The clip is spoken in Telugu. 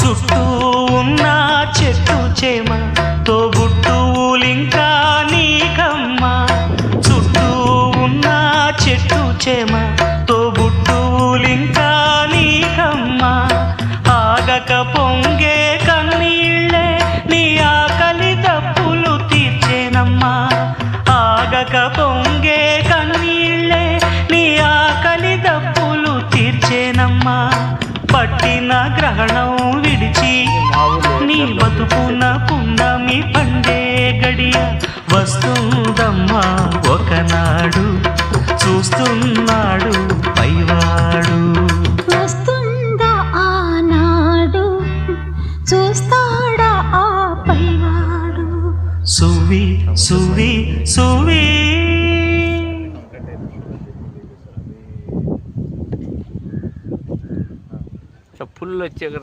చుట్టూ ఉన్న చెట్టు చేమ తోబుట్టువులింకా నీకమ్మా. చుట్టూ ఉన్న చెట్టు చేమ తోబుట్టువులింకా నీకమ్మా. ఆగక పొంగే కన్నీళ్ళే నీ ఆకలి దప్పులు తీర్చేనమ్మా. ఆగక పొంగే కన్నీళ్ళే నీ ఆకలి దప్పులు తీర్చేనమ్మా. పట్టిన గ్రహణం విడిచి నీ బతుకున పున్నమి పండే గడియ వస్తుందమ్మా ఒకనాడు. చూస్తున్నాడు పైవాడు. వస్తుందా ఆనాడు, చూస్తాడా ఆ పైవాడు. సువి సువి సువి ఫుల్ వచ్చే